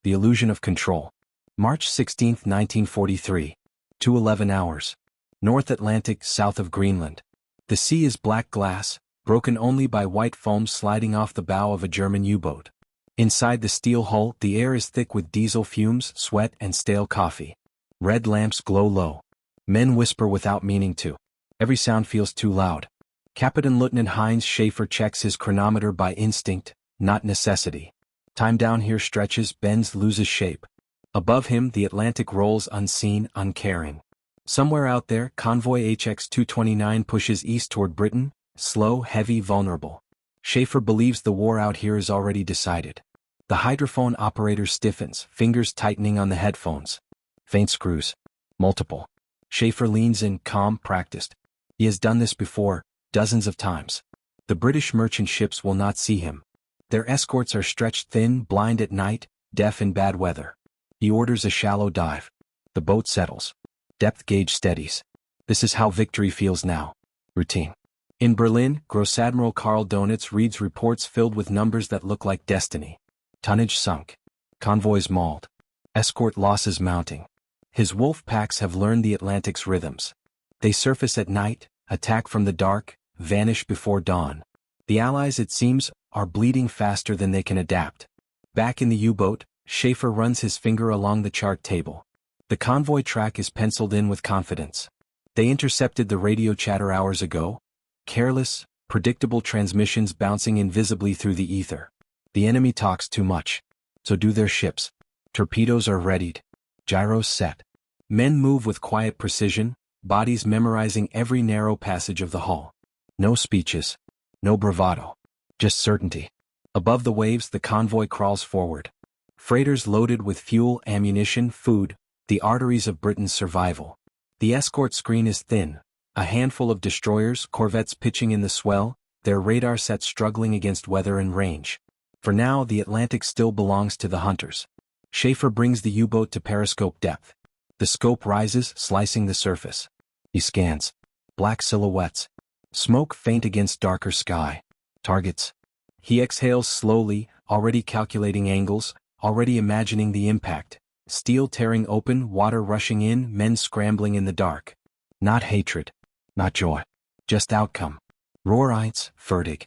The Illusion of Control. March 16, 1943. 2:11 hours. North Atlantic, south of Greenland. The sea is black glass, broken only by white foam sliding off the bow of a German U-boat. Inside the steel hull, the air is thick with diesel fumes, sweat, and stale coffee. Red lamps glow low. Men whisper without meaning to. Every sound feels too loud. Captain Lieutenant Heinz Schaefer checks his chronometer by instinct, not necessity. Time down here stretches, bends, loses shape. Above him, the Atlantic rolls unseen, uncaring. Somewhere out there, convoy HX-229 pushes east toward Britain, slow, heavy, vulnerable. Schaefer believes the war out here is already decided. The hydrophone operator stiffens, fingers tightening on the headphones. Faint screws. Multiple. Schaefer leans in, calm, practiced. He has done this before, dozens of times. The British merchant ships will not see him. Their escorts are stretched thin, blind at night, deaf in bad weather. He orders a shallow dive. The boat settles. Depth gauge steadies. This is how victory feels now. Routine. In Berlin, Gross Admiral Karl Donitz reads reports filled with numbers that look like destiny. Tonnage sunk. Convoys mauled. Escort losses mounting. His wolf packs have learned the Atlantic's rhythms. They surface at night, attack from the dark, vanish before dawn. The Allies, it seems, are bleeding faster than they can adapt. Back in the U-boat, Schaefer runs his finger along the chart table. The convoy track is penciled in with confidence. They intercepted the radio chatter hours ago. Careless, predictable transmissions bouncing invisibly through the ether. The enemy talks too much. So do their ships. Torpedoes are readied. Gyros set. Men move with quiet precision, bodies memorizing every narrow passage of the hull. No speeches. No bravado. Just certainty. Above the waves, the convoy crawls forward. Freighters loaded with fuel, ammunition, food, the arteries of Britain's survival. The escort screen is thin. A handful of destroyers, corvettes pitching in the swell, their radar sets struggling against weather and range. For now, the Atlantic still belongs to the hunters. Schaefer brings the U-boat to periscope depth. The scope rises, slicing the surface. He scans. Black silhouettes. Smoke faint against darker sky. Targets. He exhales slowly, already calculating angles, already imagining the impact. Steel tearing open, water rushing in, men scrambling in the dark. Not hatred. Not joy. Just outcome. Rohreiz, fertig.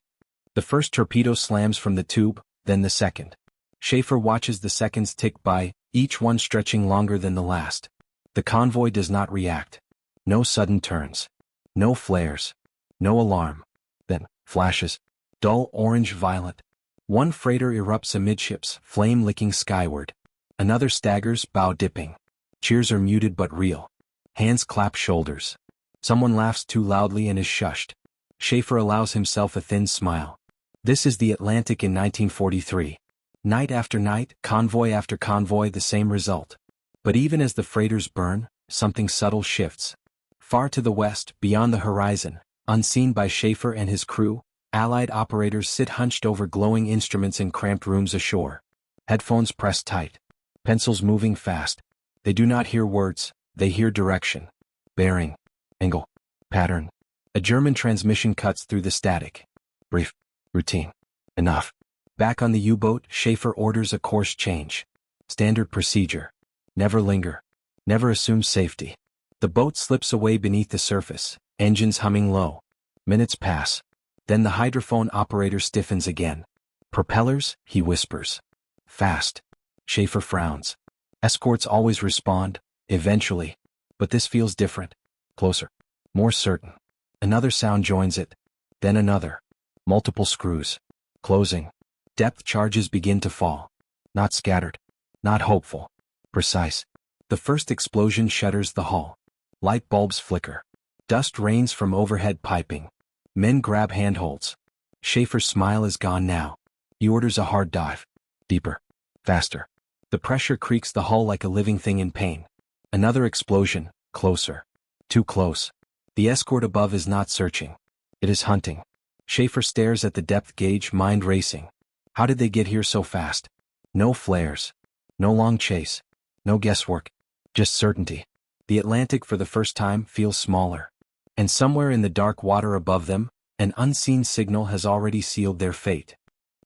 The first torpedo slams from the tube, then the second. Schaefer watches the seconds tick by, each one stretching longer than the last. The convoy does not react. No sudden turns. No flares. No alarm. Then, flashes. Dull orange-violet. One freighter erupts amidships, flame licking skyward. Another staggers, bow dipping. Cheers are muted but real. Hands clap shoulders. Someone laughs too loudly and is shushed. Schaefer allows himself a thin smile. This is the Atlantic in 1943. Night after night, convoy after convoy, the same result. But even as the freighters burn, something subtle shifts. Far to the west, beyond the horizon, unseen by Schaefer and his crew, Allied operators sit hunched over glowing instruments in cramped rooms ashore. Headphones pressed tight. Pencils moving fast. They do not hear words, they hear direction. Bearing. Angle. Pattern. A German transmission cuts through the static. Brief. Routine. Enough. Back on the U-boat, Schaefer orders a course change. Standard procedure. Never linger. Never assume safety. The boat slips away beneath the surface, engines humming low. Minutes pass. Then the hydrophone operator stiffens again. Propellers, he whispers. Fast. Schaefer frowns. Escorts always respond, eventually. But this feels different. Closer. More certain. Another sound joins it. Then another. Multiple screws. Closing. Depth charges begin to fall. Not scattered. Not hopeful. Precise. The first explosion shudders the hull. Light bulbs flicker. Dust rains from overhead piping. Men grab handholds. Schaefer's smile is gone now. He orders a hard dive. Deeper. Faster. The pressure creaks the hull like a living thing in pain. Another explosion. Closer. Too close. The escort above is not searching. It is hunting. Schaefer stares at the depth gauge, mind racing. How did they get here so fast? No flares. No long chase. No guesswork. Just certainty. The Atlantic for the first time feels smaller. And somewhere in the dark water above them, an unseen signal has already sealed their fate.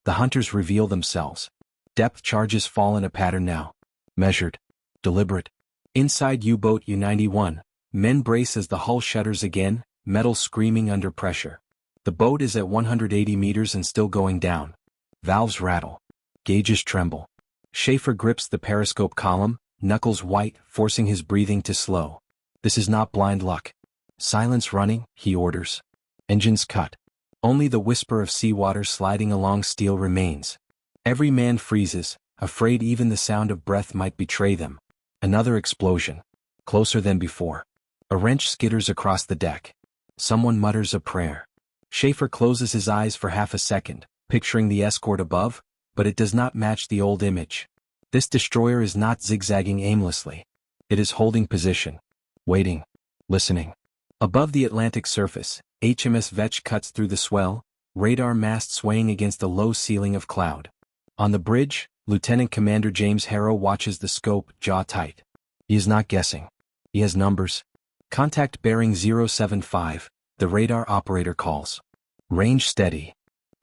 The hunters reveal themselves. Depth charges fall in a pattern now. Measured. Deliberate. Inside U-boat U-91, men brace as the hull shudders again, metal screaming under pressure. The boat is at 180 meters and still going down. Valves rattle. Gauges tremble. Schaefer grips the periscope column, knuckles white, forcing his breathing to slow. This is not blind luck. Silence running, he orders. Engines cut. Only the whisper of seawater sliding along steel remains. Every man freezes, afraid even the sound of breath might betray them. Another explosion. Closer than before. A wrench skitters across the deck. Someone mutters a prayer. Schaefer closes his eyes for half a second, picturing the escort above, but it does not match the old image. This destroyer is not zigzagging aimlessly. It is holding position. Waiting. Listening. Above the Atlantic surface, HMS Vetch cuts through the swell, radar mast swaying against a low ceiling of cloud. On the bridge, Lieutenant Commander James Harrow watches the scope, jaw tight. He is not guessing. He has numbers. Contact bearing 075, the radar operator calls. Range steady.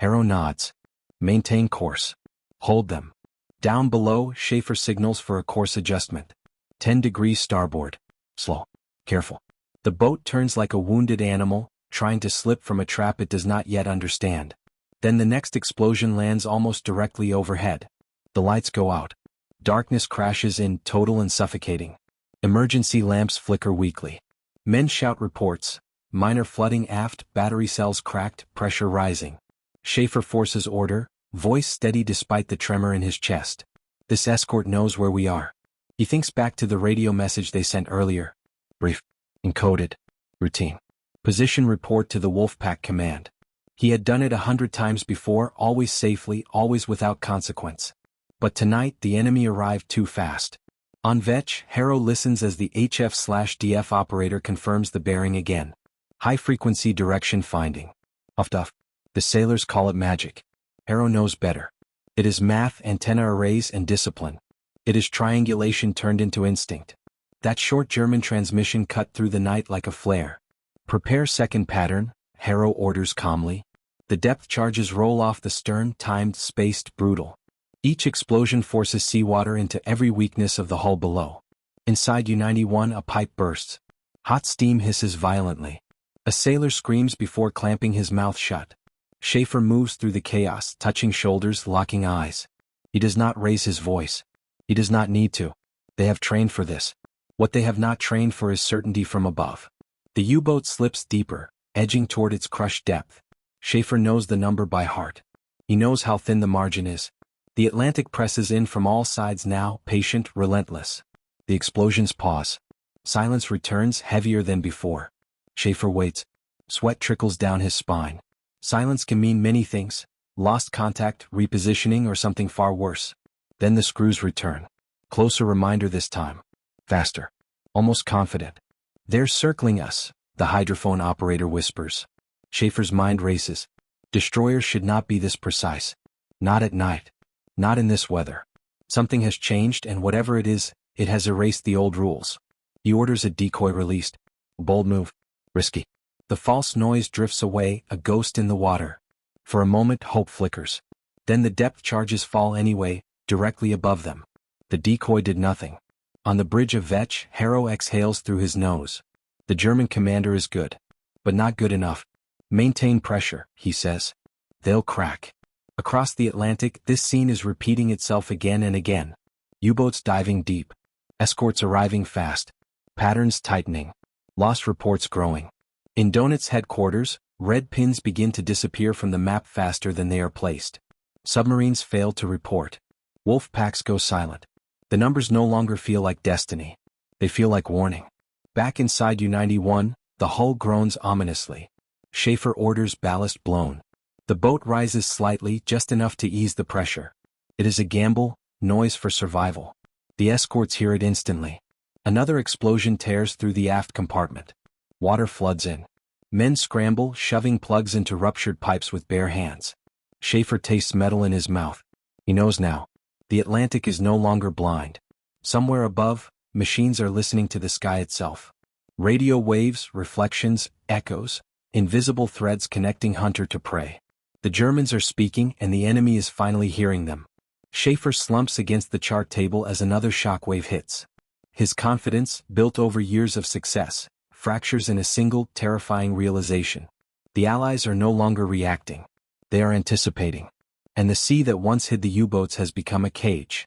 Harrow nods. Maintain course. Hold them. Down below, Schaefer signals for a course adjustment. 10 degrees starboard. Slow. Careful. The boat turns like a wounded animal, trying to slip from a trap it does not yet understand. Then the next explosion lands almost directly overhead. The lights go out. Darkness crashes in, total and suffocating. Emergency lamps flicker weakly. Men shout reports. Minor flooding aft, battery cells cracked, pressure rising. Schaefer forces order, voice steady despite the tremor in his chest. This escort knows where we are. He thinks back to the radio message they sent earlier. Brief. Encoded. Routine. Position report to the Wolfpack command. He had done it 100 times before, always safely, always without consequence. But tonight the enemy arrived too fast. On Vetch, Harrow listens as the HF/DF operator confirms the bearing again. High-frequency direction finding. Huff. The sailors call it magic. Harrow knows better. It is math, antenna arrays, and discipline. It is triangulation turned into instinct. That short German transmission cut through the night like a flare. Prepare second pattern, Harrow orders calmly. The depth charges roll off the stern, timed, spaced, brutal. Each explosion forces seawater into every weakness of the hull below. Inside U-91 a pipe bursts. Hot steam hisses violently. A sailor screams before clamping his mouth shut. Schaefer moves through the chaos, touching shoulders, locking eyes. He does not raise his voice. He does not need to. They have trained for this. What they have not trained for is certainty from above. The U-boat slips deeper, edging toward its crushed depth. Schaefer knows the number by heart. He knows how thin the margin is. The Atlantic presses in from all sides now, patient, relentless. The explosions pause. Silence returns, heavier than before. Schaefer waits. Sweat trickles down his spine. Silence can mean many things. Lost contact, repositioning, or something far worse. Then the screws return. Closer reminder this time. Faster. Almost confident. They're circling us, the hydrophone operator whispers. Schaefer's mind races. Destroyers should not be this precise. Not at night. Not in this weather. Something has changed, and whatever it is, it has erased the old rules. He orders a decoy released. Bold move. Risky. The false noise drifts away, a ghost in the water. For a moment, hope flickers. Then the depth charges fall anyway, directly above them. The decoy did nothing. On the bridge of Vetch, Harrow exhales through his nose. The German commander is good. But not good enough. Maintain pressure, he says. They'll crack. Across the Atlantic, this scene is repeating itself again and again. U-boats diving deep. Escorts arriving fast. Patterns tightening. Lost reports growing. In Donut's headquarters, red pins begin to disappear from the map faster than they are placed. Submarines fail to report. Wolf packs go silent. The numbers no longer feel like destiny. They feel like warning. Back inside U-91, the hull groans ominously. Schaefer orders ballast blown. The boat rises slightly, just enough to ease the pressure. It is a gamble, noise for survival. The escorts hear it instantly. Another explosion tears through the aft compartment. Water floods in. Men scramble, shoving plugs into ruptured pipes with bare hands. Schaefer tastes metal in his mouth. He knows now. The Atlantic is no longer blind. Somewhere above, machines are listening to the sky itself. Radio waves, reflections, echoes, invisible threads connecting hunter to prey. The Germans are speaking, and the enemy is finally hearing them. Schaefer slumps against the chart table as another shockwave hits. His confidence, built over years of success, fractures in a single, terrifying realization. The Allies are no longer reacting. They are anticipating. And the sea that once hid the U-boats has become a cage.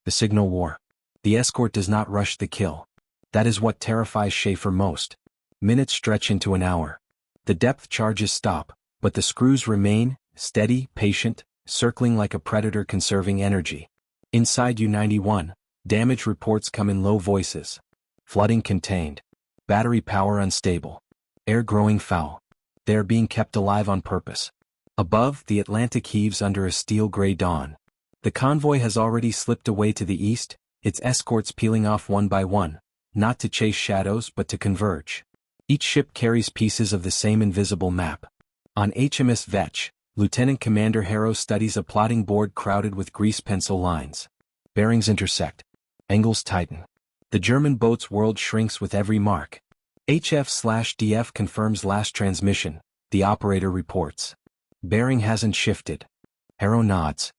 The signal war. The escort does not rush the kill. That is what terrifies Schaefer most. Minutes stretch into an hour. The depth charges stop, but the screws remain, steady, patient, circling like a predator conserving energy. Inside U-91, damage reports come in low voices. Flooding contained. Battery power unstable. Air growing foul. They are being kept alive on purpose. Above, the Atlantic heaves under a steel-gray dawn. The convoy has already slipped away to the east, its escorts peeling off one by one, not to chase shadows but to converge. Each ship carries pieces of the same invisible map. On HMS Vetch, Lieutenant Commander Harrow studies a plotting board crowded with grease pencil lines. Bearings intersect. Angles tighten. The German boat's world shrinks with every mark. HF/DF confirms last transmission, the operator reports. Bearing hasn't shifted. Harrow nods.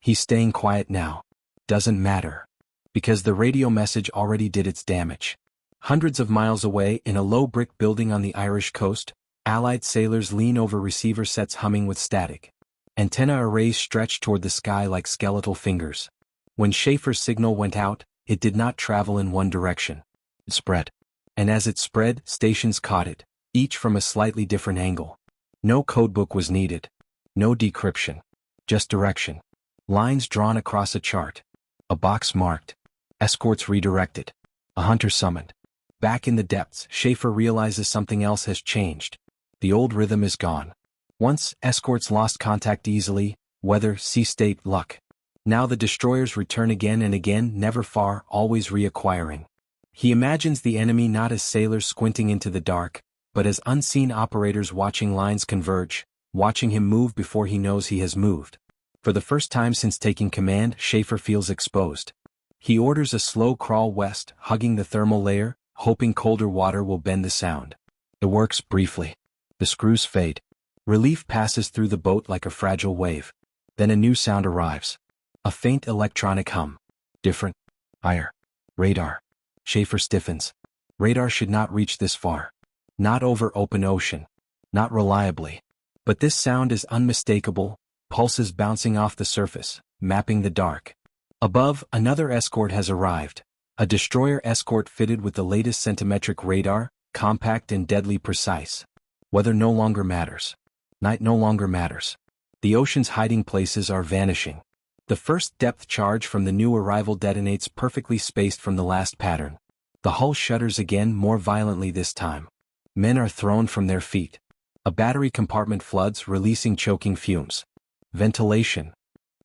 He's staying quiet now. Doesn't matter. Because the radio message already did its damage. Hundreds of miles away in a low brick building on the Irish coast, Allied sailors lean over receiver sets humming with static. Antenna arrays stretch toward the sky like skeletal fingers. When Schaefer's signal went out, it did not travel in one direction. It spread. And as it spread, stations caught it, each from a slightly different angle. No codebook was needed. No decryption. Just direction. Lines drawn across a chart. A box marked. Escorts redirected. A hunter summoned. Back in the depths, Schaefer realizes something else has changed. The old rhythm is gone. Once, escorts lost contact easily, weather, sea state, luck. Now the destroyers return again and again, never far, always reacquiring. He imagines the enemy not as sailors squinting into the dark, but as unseen operators watching lines converge, watching him move before he knows he has moved. For the first time since taking command, Schaefer feels exposed. He orders a slow crawl west, hugging the thermal layer, hoping colder water will bend the sound. It works briefly. The screws fade. Relief passes through the boat like a fragile wave. Then a new sound arrives. A faint electronic hum. Different. Higher. Radar. Schaefer stiffens. Radar should not reach this far. Not over open ocean. Not reliably. But this sound is unmistakable, pulses bouncing off the surface, mapping the dark. Above, another escort has arrived. A destroyer escort fitted with the latest centimetric radar, compact and deadly precise. Weather no longer matters. Night no longer matters. The ocean's hiding places are vanishing. The first depth charge from the new arrival detonates perfectly spaced from the last pattern. The hull shudders again, more violently this time. Men are thrown from their feet. A battery compartment floods, releasing choking fumes. Ventilation.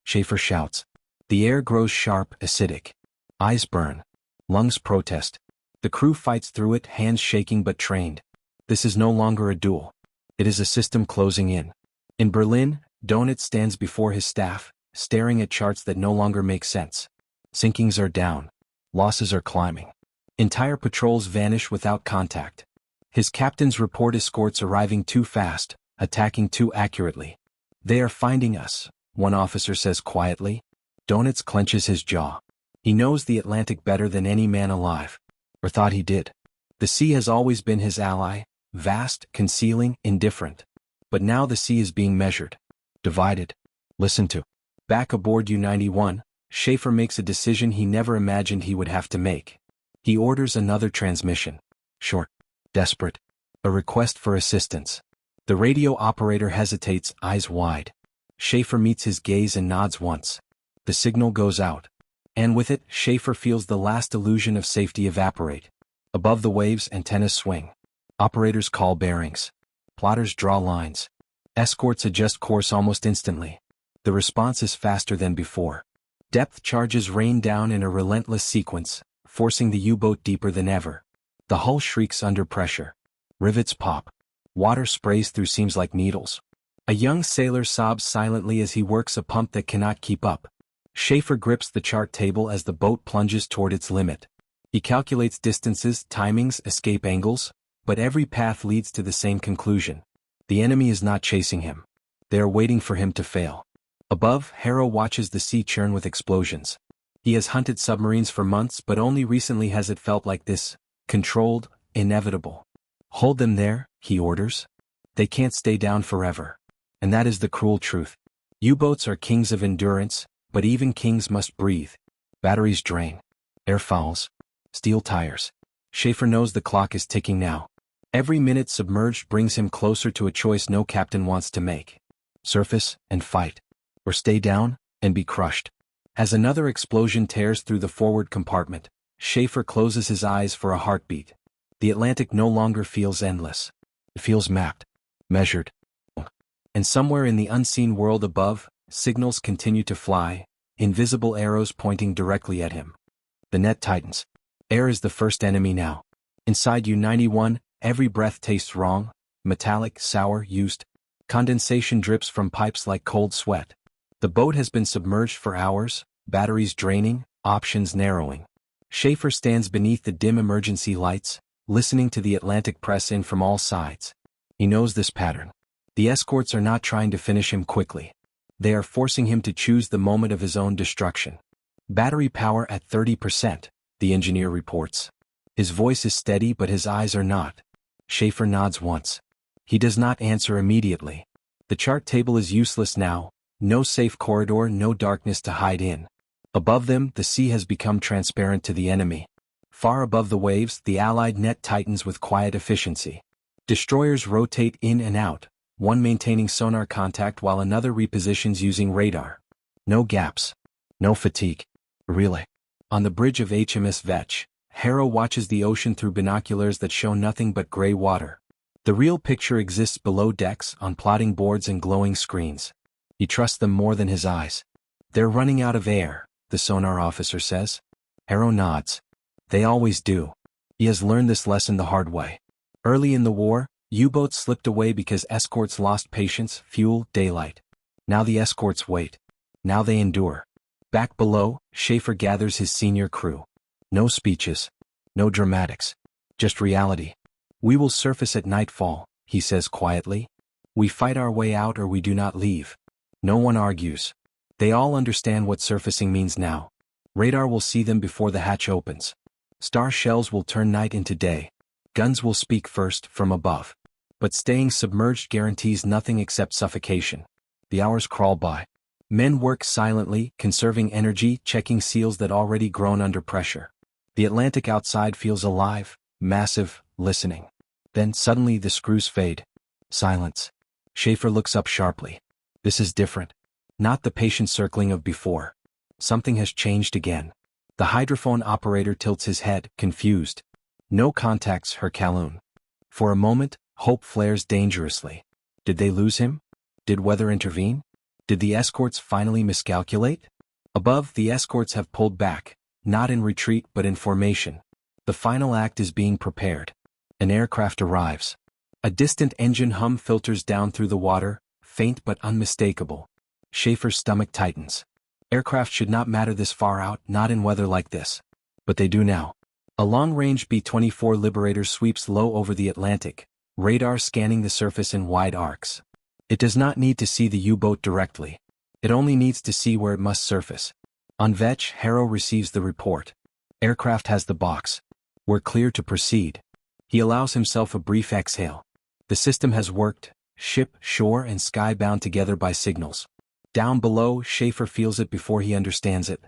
Schaefer shouts. The air grows sharp, acidic. Eyes burn. Lungs protest. The crew fights through it, hands shaking but trained. This is no longer a duel. It is a system closing in. In Berlin, Donitz stands before his staff, staring at charts that no longer make sense. Sinkings are down. Losses are climbing. Entire patrols vanish without contact. His captains report escorts arriving too fast, attacking too accurately. They are finding us, one officer says quietly. Donitz clenches his jaw. He knows the Atlantic better than any man alive. Or thought he did. The sea has always been his ally, vast, concealing, indifferent. But now the sea is being measured. Divided. Listened to. Back aboard U-91, Schaefer makes a decision he never imagined he would have to make. He orders another transmission. Short. Desperate. A request for assistance. The radio operator hesitates, eyes wide. Schaefer meets his gaze and nods once. The signal goes out. And with it, Schaefer feels the last illusion of safety evaporate. Above the waves, antennas swing. Operators call bearings. Plotters draw lines. Escorts adjust course almost instantly. The response is faster than before. Depth charges rain down in a relentless sequence, forcing the U-boat deeper than ever. The hull shrieks under pressure. Rivets pop. Water sprays through seams like needles. A young sailor sobs silently as he works a pump that cannot keep up. Schaefer grips the chart table as the boat plunges toward its limit. He calculates distances, timings, escape angles, but every path leads to the same conclusion. The enemy is not chasing him. They are waiting for him to fail. Above, Harrow watches the sea churn with explosions. He has hunted submarines for months, but only recently has it felt like this, controlled, inevitable. Hold them there, he orders. They can't stay down forever. And that is the cruel truth. U-boats are kings of endurance, but even kings must breathe. Batteries drain. Air fouls. Steel tires. Schaefer knows the clock is ticking now. Every minute submerged brings him closer to a choice no captain wants to make. Surface and fight. Or stay down and be crushed. As another explosion tears through the forward compartment, Schaefer closes his eyes for a heartbeat. The Atlantic no longer feels endless. It feels mapped, measured. And somewhere in the unseen world above, signals continue to fly, invisible arrows pointing directly at him. The net tightens. Air is the first enemy now. Inside U-91, every breath tastes wrong, metallic, sour, used. Condensation drips from pipes like cold sweat. The boat has been submerged for hours, batteries draining, options narrowing. Schaefer stands beneath the dim emergency lights, listening to the Atlantic press in from all sides. He knows this pattern. The escorts are not trying to finish him quickly. They are forcing him to choose the moment of his own destruction. Battery power at 30%, the engineer reports. His voice is steady but his eyes are not. Schaefer nods once. He does not answer immediately. The chart table is useless now. No safe corridor, no darkness to hide in. Above them, the sea has become transparent to the enemy. Far above the waves, the Allied net tightens with quiet efficiency. Destroyers rotate in and out, one maintaining sonar contact while another repositions using radar. No gaps. No fatigue. Really. On the bridge of HMS Vetch, Harrow watches the ocean through binoculars that show nothing but gray water. The real picture exists below decks, on plotting boards and glowing screens. He trusts them more than his eyes. They're running out of air, the sonar officer says. Harrow nods. They always do. He has learned this lesson the hard way. Early in the war, U-boats slipped away because escorts lost patience, fuel, daylight. Now the escorts wait. Now they endure. Back below, Schaefer gathers his senior crew. No speeches. No dramatics. Just reality. We will surface at nightfall, he says quietly. We fight our way out or we do not leave. No one argues. They all understand what surfacing means now. Radar will see them before the hatch opens. Star shells will turn night into day. Guns will speak first, from above. But staying submerged guarantees nothing except suffocation. The hours crawl by. Men work silently, conserving energy, checking seals that already groan under pressure. The Atlantic outside feels alive, massive, listening. Then suddenly the screws fade. Silence. Schaefer looks up sharply. This is different. Not the patient circling of before. Something has changed again. The hydrophone operator tilts his head, confused. No contacts, Her Kaloon. For a moment, hope flares dangerously. Did they lose him? Did weather intervene? Did the escorts finally miscalculate? Above, the escorts have pulled back, not in retreat but in formation. The final act is being prepared. An aircraft arrives. A distant engine hum filters down through the water, faint but unmistakable. Schaefer's stomach tightens. Aircraft should not matter this far out, not in weather like this. But they do now. A long-range B-24 Liberator sweeps low over the Atlantic, radar scanning the surface in wide arcs. It does not need to see the U-boat directly. It only needs to see where it must surface. On Vetch, Harrow receives the report. Aircraft has the box. We're clear to proceed. He allows himself a brief exhale. The system has worked, ship, shore and sky bound together by signals. Down below, Schaefer feels it before he understands it.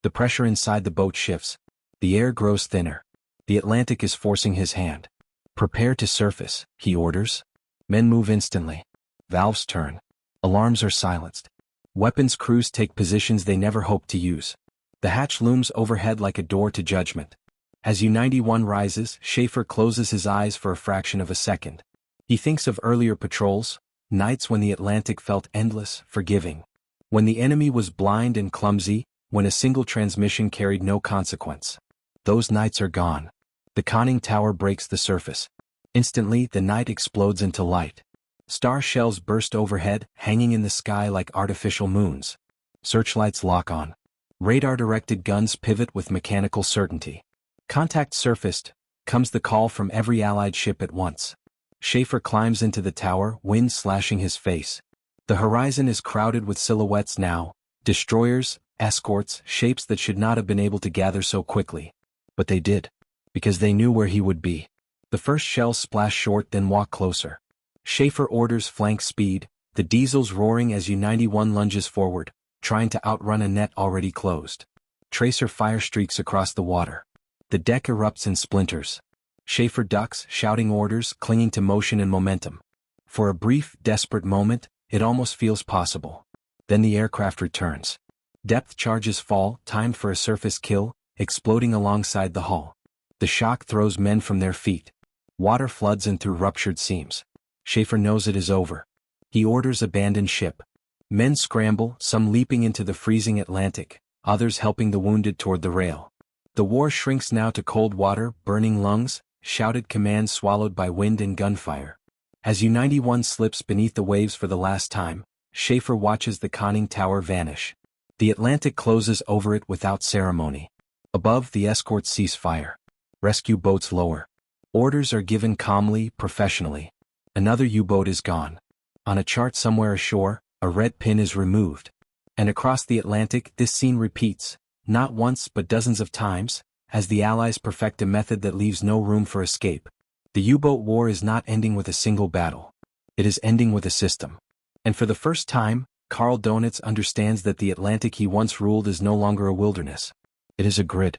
The pressure inside the boat shifts. The air grows thinner. The Atlantic is forcing his hand. Prepare to surface, he orders. Men move instantly. Valves turn. Alarms are silenced. Weapons crews take positions they never hoped to use. The hatch looms overhead like a door to judgment. As U-91 rises, Schaefer closes his eyes for a fraction of a second. He thinks of earlier patrols, nights when the Atlantic felt endless, forgiving. When the enemy was blind and clumsy, when a single transmission carried no consequence. Those nights are gone. The conning tower breaks the surface. Instantly, the night explodes into light. Star shells burst overhead, hanging in the sky like artificial moons. Searchlights lock on. Radar-directed guns pivot with mechanical certainty. Contact surfaced, comes the call from every Allied ship at once. Schaefer climbs into the tower, wind slashing his face. The horizon is crowded with silhouettes now, destroyers, escorts, shapes that should not have been able to gather so quickly. But they did. Because they knew where he would be. The first shells splash short, then walk closer. Schaefer orders flank speed, the diesels roaring as U-91 lunges forward, trying to outrun a net already closed. Tracer fire streaks across the water. The deck erupts in splinters. Schaefer ducks, shouting orders, clinging to motion and momentum. For a brief, desperate moment, it almost feels possible. Then the aircraft returns. Depth charges fall, timed for a surface kill, exploding alongside the hull. The shock throws men from their feet. Water floods in through ruptured seams. Schaefer knows it is over. He orders abandon ship. Men scramble, some leaping into the freezing Atlantic, others helping the wounded toward the rail. The war shrinks now to cold water, burning lungs, shouted commands swallowed by wind and gunfire. As U-91 slips beneath the waves for the last time, Schaefer watches the conning tower vanish. The Atlantic closes over it without ceremony. Above, the escorts cease fire. Rescue boats lower. Orders are given calmly, professionally. Another U-boat is gone. On a chart somewhere ashore, a red pin is removed. And across the Atlantic, this scene repeats, not once but dozens of times, as the Allies perfect a method that leaves no room for escape. The U-boat war is not ending with a single battle. It is ending with a system. And for the first time, Karl Donitz understands that the Atlantic he once ruled is no longer a wilderness. It is a grid.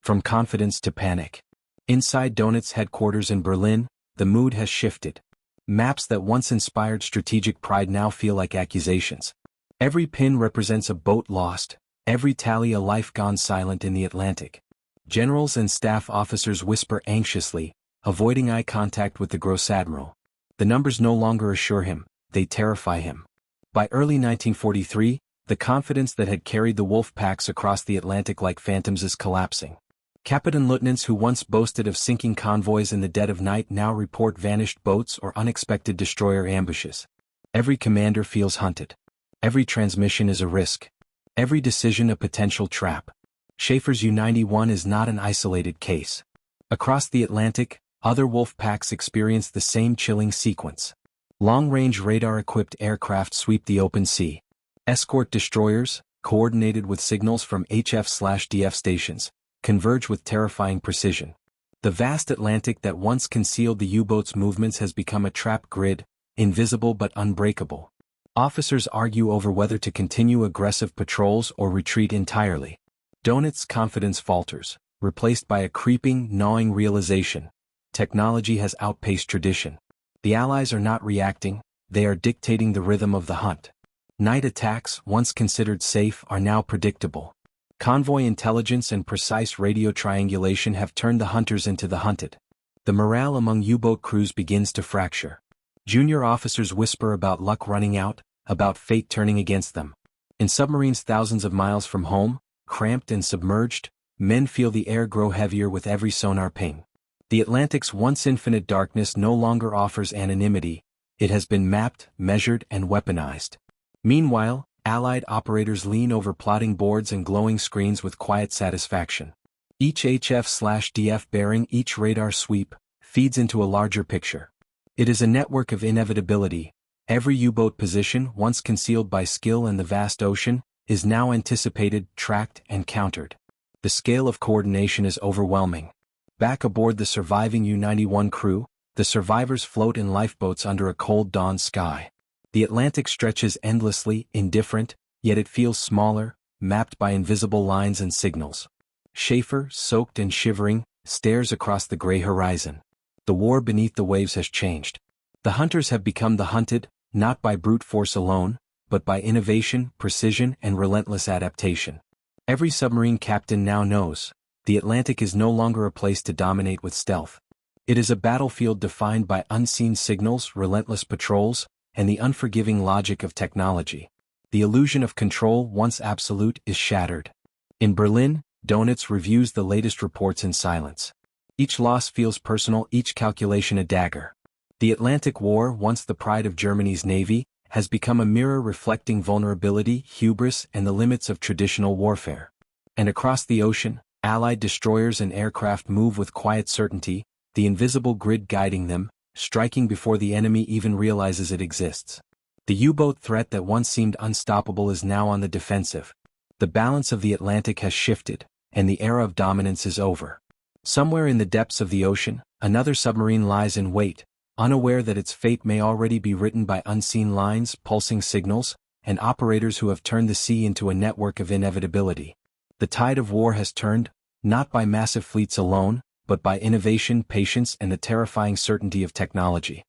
From confidence to panic. Inside Donitz's headquarters in Berlin, the mood has shifted. Maps that once inspired strategic pride now feel like accusations. Every pin represents a boat lost, every tally a life gone silent in the Atlantic. Generals and staff officers whisper anxiously, avoiding eye contact with the Großadmiral. The numbers no longer assure him, they terrify him. By early 1943, the confidence that had carried the wolf packs across the Atlantic like phantoms is collapsing. Captain-lieutenants who once boasted of sinking convoys in the dead of night now report vanished boats or unexpected destroyer ambushes. Every commander feels hunted. Every transmission is a risk. Every decision a potential trap. Schaefer's U-91 is not an isolated case. Across the Atlantic, other wolf packs experience the same chilling sequence. Long-range radar-equipped aircraft sweep the open sea. Escort destroyers, coordinated with signals from HF/DF stations, converge with terrifying precision. The vast Atlantic that once concealed the U-boat's movements has become a trap grid, invisible but unbreakable. Officers argue over whether to continue aggressive patrols or retreat entirely. Donitz's confidence falters, replaced by a creeping, gnawing realization. Technology has outpaced tradition. The Allies are not reacting, they are dictating the rhythm of the hunt. Night attacks, once considered safe, are now predictable. Convoy intelligence and precise radio triangulation have turned the hunters into the hunted. The morale among U-boat crews begins to fracture. Junior officers whisper about luck running out, about fate turning against them. In submarines thousands of miles from home, cramped and submerged, men feel the air grow heavier with every sonar ping. The Atlantic's once infinite darkness no longer offers anonymity, it has been mapped, measured, and weaponized. Meanwhile, Allied operators lean over plotting boards and glowing screens with quiet satisfaction. Each HF/DF bearing, each radar sweep, feeds into a larger picture. It is a network of inevitability. Every U-boat position, once concealed by skill in the vast ocean, is now anticipated, tracked, and countered. The scale of coordination is overwhelming. Back aboard the surviving U-91 crew, the survivors float in lifeboats under a cold dawn sky. The Atlantic stretches endlessly, indifferent, yet it feels smaller, mapped by invisible lines and signals. Schaefer, soaked and shivering, stares across the gray horizon. The war beneath the waves has changed. The hunters have become the hunted, not by brute force alone, but by innovation, precision, and relentless adaptation. Every submarine captain now knows, the Atlantic is no longer a place to dominate with stealth. It is a battlefield defined by unseen signals, relentless patrols, and the unforgiving logic of technology. The illusion of control, once absolute, is shattered. In Berlin, Donitz reviews the latest reports in silence. Each loss feels personal, each calculation a dagger. The Atlantic War, once the pride of Germany's navy, has become a mirror reflecting vulnerability, hubris, and the limits of traditional warfare. And across the ocean, Allied destroyers and aircraft move with quiet certainty, the invisible grid guiding them, striking before the enemy even realizes it exists. The U-boat threat that once seemed unstoppable is now on the defensive. The balance of the Atlantic has shifted, and the era of dominance is over. Somewhere in the depths of the ocean, another submarine lies in wait, unaware that its fate may already be written by unseen lines, pulsing signals, and operators who have turned the sea into a network of inevitability. The tide of war has turned, not by massive fleets alone, but by innovation, patience, and the terrifying certainty of technology.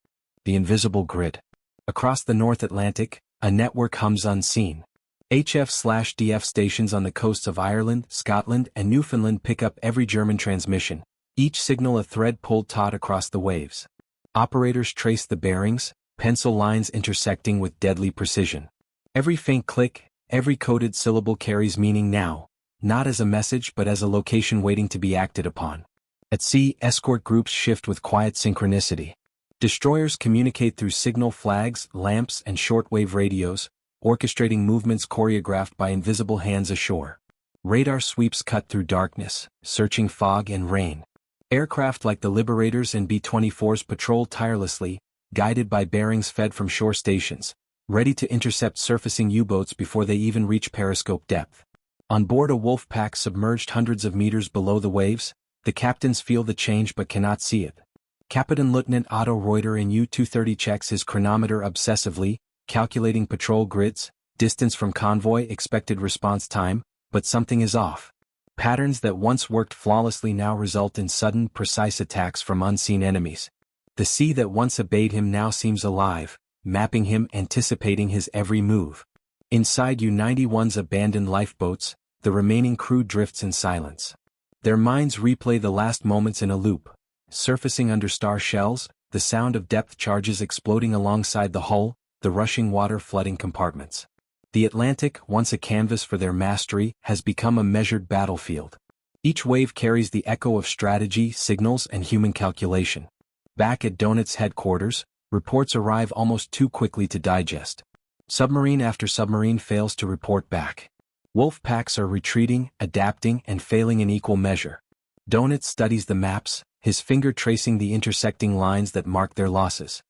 The invisible grid. Across the North Atlantic, a network hums unseen. HF/DF stations on the coasts of Ireland, Scotland, and Newfoundland pick up every German transmission, each signal a thread pulled taut across the waves. Operators trace the bearings, pencil lines intersecting with deadly precision. Every faint click, every coded syllable carries meaning now, not as a message but as a location waiting to be acted upon. At sea, escort groups shift with quiet synchronicity. Destroyers communicate through signal flags, lamps, and shortwave radios, orchestrating movements choreographed by invisible hands ashore. Radar sweeps cut through darkness, searching fog and rain. Aircraft like the Liberators and B-24s patrol tirelessly, guided by bearings fed from shore stations, ready to intercept surfacing U-boats before they even reach periscope depth. On board a wolf pack submerged hundreds of meters below the waves, the captains feel the change but cannot see it. Captain Lieutenant Otto Reuter in U-230 checks his chronometer obsessively, calculating patrol grids, distance from convoy, expected response time, but something is off. Patterns that once worked flawlessly now result in sudden, precise attacks from unseen enemies. The sea that once obeyed him now seems alive, mapping him, anticipating his every move. Inside U-91's abandoned lifeboats, the remaining crew drifts in silence. Their minds replay the last moments in a loop, surfacing under star shells, the sound of depth charges exploding alongside the hull, the rushing water flooding compartments. The Atlantic, once a canvas for their mastery, has become a measured battlefield. Each wave carries the echo of strategy, signals, and human calculation. Back at Donut's headquarters, reports arrive almost too quickly to digest. Submarine after submarine fails to report back. Wolf packs are retreating, adapting, and failing in equal measure. Donut studies the maps, his finger tracing the intersecting lines that mark their losses.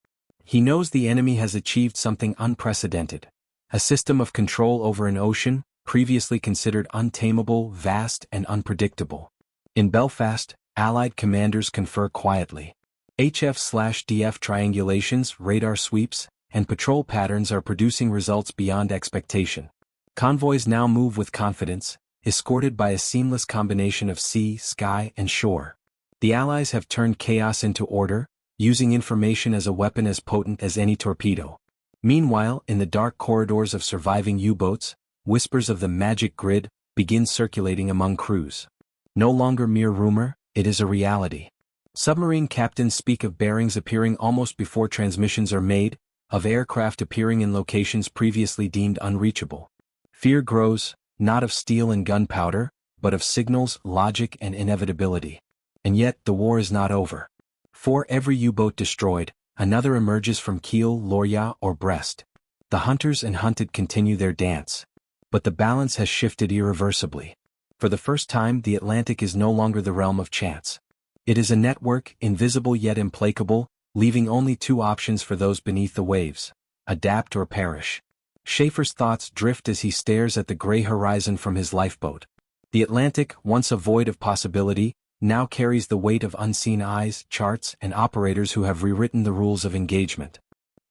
He knows the enemy has achieved something unprecedented. A system of control over an ocean, previously considered untamable, vast, and unpredictable. In Belfast, Allied commanders confer quietly. HF/DF triangulations, radar sweeps, and patrol patterns are producing results beyond expectation. Convoys now move with confidence, escorted by a seamless combination of sea, sky, and shore. The Allies have turned chaos into order, using information as a weapon as potent as any torpedo. Meanwhile, in the dark corridors of surviving U-boats, whispers of the magic grid begin circulating among crews. No longer mere rumor, it is a reality. Submarine captains speak of bearings appearing almost before transmissions are made, of aircraft appearing in locations previously deemed unreachable. Fear grows, not of steel and gunpowder, but of signals, logic, and inevitability. And yet, the war is not over. For every U-boat destroyed, another emerges from Kiel, Lorient, or Brest. The hunters and hunted continue their dance. But the balance has shifted irreversibly. For the first time, the Atlantic is no longer the realm of chance. It is a network, invisible yet implacable, leaving only two options for those beneath the waves: adapt or perish. Schaefer's thoughts drift as he stares at the gray horizon from his lifeboat. The Atlantic, once a void of possibility, now carries the weight of unseen eyes, charts, and operators who have rewritten the rules of engagement.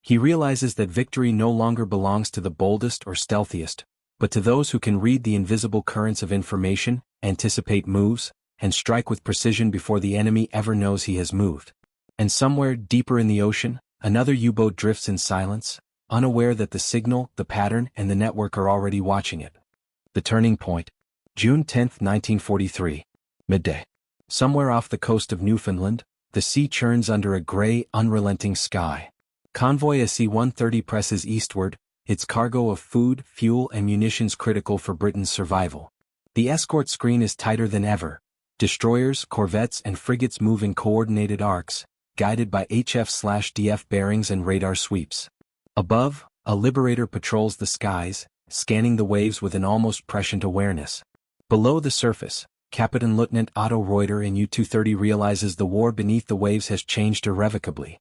He realizes that victory no longer belongs to the boldest or stealthiest, but to those who can read the invisible currents of information, anticipate moves, and strike with precision before the enemy ever knows he has moved. And somewhere deeper in the ocean, another U-boat drifts in silence, unaware that the signal, the pattern, and the network are already watching it. The turning point. June 10, 1943. Midday. Somewhere off the coast of Newfoundland, the sea churns under a gray, unrelenting sky. Convoy SC-130 presses eastward, its cargo of food, fuel, and munitions critical for Britain's survival. The escort screen is tighter than ever. Destroyers, corvettes, and frigates move in coordinated arcs, guided by HF/DF bearings and radar sweeps. Above, a Liberator patrols the skies, scanning the waves with an almost prescient awareness. Below the surface, Captain Lieutenant Otto Reuter in U-230 realizes the war beneath the waves has changed irrevocably.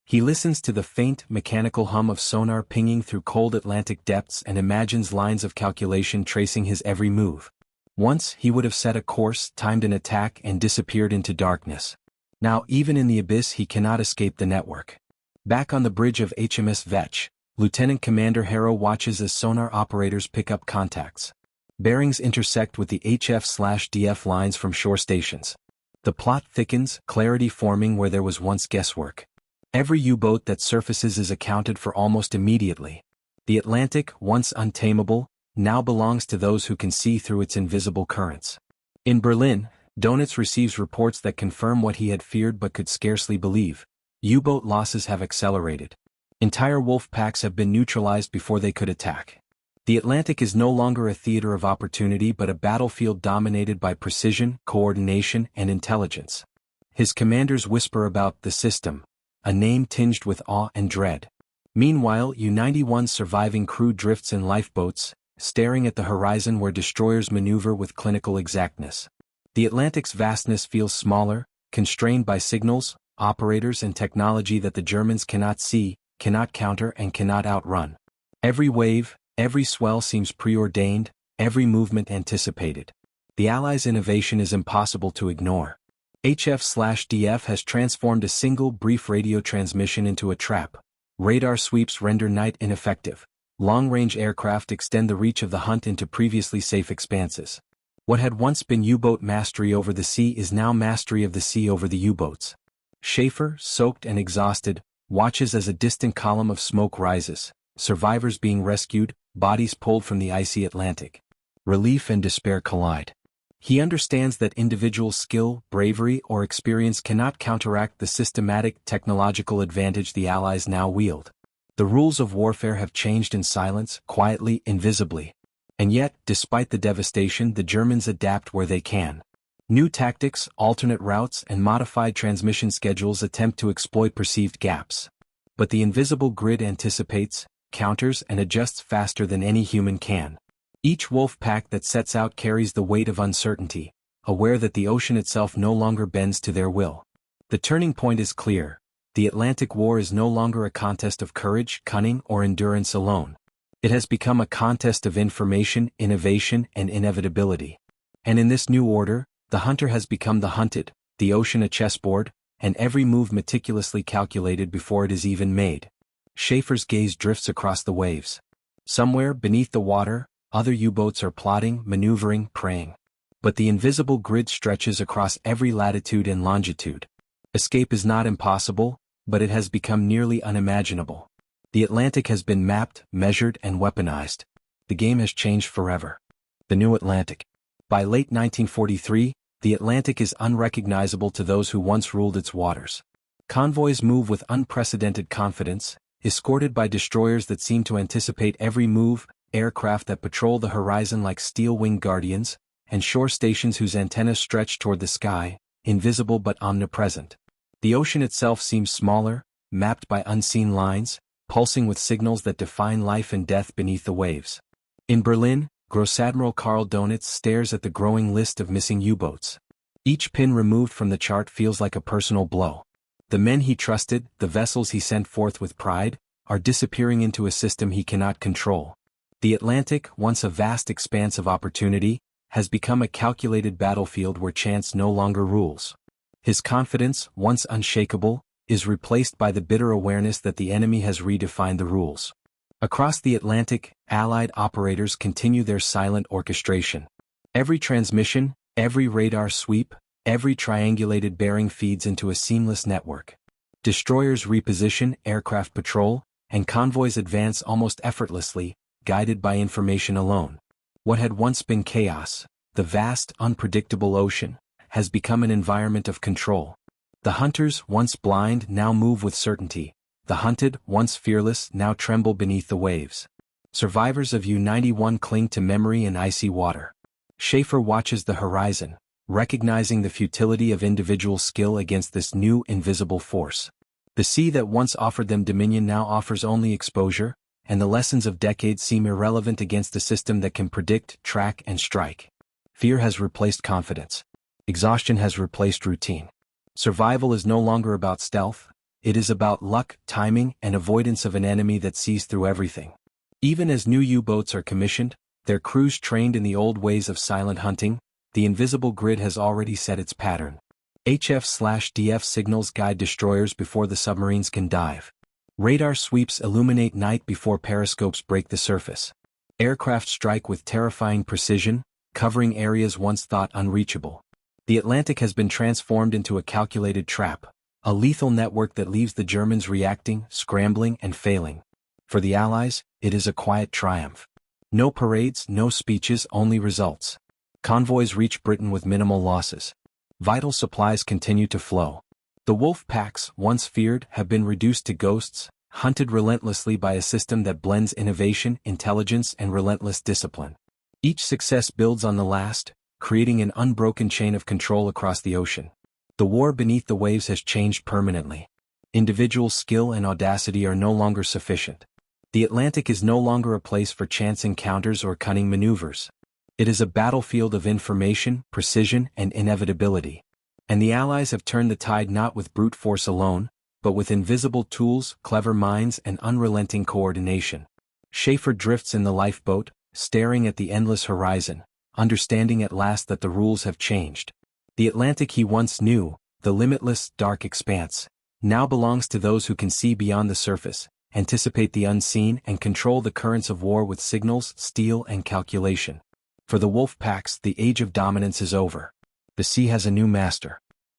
He listens to the faint, mechanical hum of sonar pinging through cold Atlantic depths and imagines lines of calculation tracing his every move. Once, he would have set a course, timed an attack, and disappeared into darkness. Now, even in the abyss, he cannot escape the network. Back on the bridge of HMS Vetch, Lieutenant Commander Harrow watches as sonar operators pick up contacts. Bearings intersect with the HF/DF lines from shore stations. The plot thickens, clarity forming where there was once guesswork. Every U-boat that surfaces is accounted for almost immediately. The Atlantic, once untamable, now belongs to those who can see through its invisible currents. In Berlin, Donitz receives reports that confirm what he had feared but could scarcely believe. U-boat losses have accelerated. Entire wolf packs have been neutralized before they could attack. The Atlantic is no longer a theater of opportunity but a battlefield dominated by precision, coordination, and intelligence. His commanders whisper about the system, a name tinged with awe and dread. Meanwhile, U-91's surviving crew drifts in lifeboats, staring at the horizon where destroyers maneuver with clinical exactness. The Atlantic's vastness feels smaller, constrained by signals, operators, and technology that the Germans cannot see, cannot counter, and cannot outrun. Every wave, every swell seems preordained, every movement anticipated. The Allies' innovation is impossible to ignore. HF/DF has transformed a single brief radio transmission into a trap. Radar sweeps render night ineffective. Long-range aircraft extend the reach of the hunt into previously safe expanses. What had once been U-boat mastery over the sea is now mastery of the sea over the U-boats. Schaefer, soaked and exhausted, watches as a distant column of smoke rises, survivors being rescued, bodies pulled from the icy Atlantic. Relief and despair collide. He understands that individual skill, bravery, or experience cannot counteract the systematic technological advantage the Allies now wield. The rules of warfare have changed in silence, quietly, invisibly. And yet, despite the devastation, the Germans adapt where they can. New tactics, alternate routes, and modified transmission schedules attempt to exploit perceived gaps. But the invisible grid anticipates, counters, and adjusts faster than any human can. Each wolf pack that sets out carries the weight of uncertainty, aware that the ocean itself no longer bends to their will. The turning point is clear. The Atlantic War is no longer a contest of courage, cunning, or endurance alone. It has become a contest of information, innovation, and inevitability. And in this new order, the hunter has become the hunted, the ocean a chessboard, and every move meticulously calculated before it is even made. Schaefer's gaze drifts across the waves. Somewhere beneath the water, other U-boats are plotting, maneuvering, praying. But the invisible grid stretches across every latitude and longitude. Escape is not impossible, but it has become nearly unimaginable. The Atlantic has been mapped, measured, and weaponized. The game has changed forever. The New Atlantic. By late 1943, the Atlantic is unrecognizable to those who once ruled its waters. Convoys move with unprecedented confidence, escorted by destroyers that seem to anticipate every move, aircraft that patrol the horizon like steel-winged guardians, and shore stations whose antennas stretch toward the sky, invisible but omnipresent. The ocean itself seems smaller, mapped by unseen lines, pulsing with signals that define life and death beneath the waves. In Berlin, Großadmiral Karl Donitz stares at the growing list of missing U-boats. Each pin removed from the chart feels like a personal blow. The men he trusted, the vessels he sent forth with pride, are disappearing into a system he cannot control. The Atlantic, once a vast expanse of opportunity, has become a calculated battlefield where chance no longer rules. His confidence, once unshakable, is replaced by the bitter awareness that the enemy has redefined the rules. Across the Atlantic, Allied operators continue their silent orchestration. Every transmission, every radar sweep, every triangulated bearing feeds into a seamless network. Destroyers reposition, aircraft patrol, and convoys advance almost effortlessly, guided by information alone. What had once been chaos, the vast, unpredictable ocean, has become an environment of control. The hunters, once blind, now move with certainty. The hunted, once fearless, now tremble beneath the waves. Survivors of U-91 cling to memory in icy water. Schaefer watches the horizon, recognizing the futility of individual skill against this new, invisible force. The sea that once offered them dominion now offers only exposure, and the lessons of decades seem irrelevant against a system that can predict, track, and strike. Fear has replaced confidence. Exhaustion has replaced routine. Survival is no longer about stealth, It is about luck, timing, and avoidance of an enemy that sees through everything. Even as new U-boats are commissioned, their crews trained in the old ways of silent hunting, the invisible grid has already set its pattern. HF/DF signals guide destroyers before the submarines can dive. Radar sweeps illuminate night before periscopes break the surface. Aircraft strike with terrifying precision, covering areas once thought unreachable. The Atlantic has been transformed into a calculated trap, a lethal network that leaves the Germans reacting, scrambling, and failing. For the Allies, it is a quiet triumph. No parades, no speeches, only results. Convoys reach Britain with minimal losses. Vital supplies continue to flow. The wolf packs, once feared, have been reduced to ghosts, hunted relentlessly by a system that blends innovation, intelligence, and relentless discipline. Each success builds on the last, creating an unbroken chain of control across the ocean. The war beneath the waves has changed permanently. Individual skill and audacity are no longer sufficient. The Atlantic is no longer a place for chance encounters or cunning maneuvers. It is a battlefield of information, precision, and inevitability. And the Allies have turned the tide not with brute force alone, but with invisible tools, clever minds, and unrelenting coordination. Schaefer drifts in the lifeboat, staring at the endless horizon, understanding at last that the rules have changed. The Atlantic he once knew, the limitless, dark expanse, now belongs to those who can see beyond the surface, anticipate the unseen, and control the currents of war with signals, steel, and calculation. For the wolf packs, the age of dominance is over. The sea has a new master.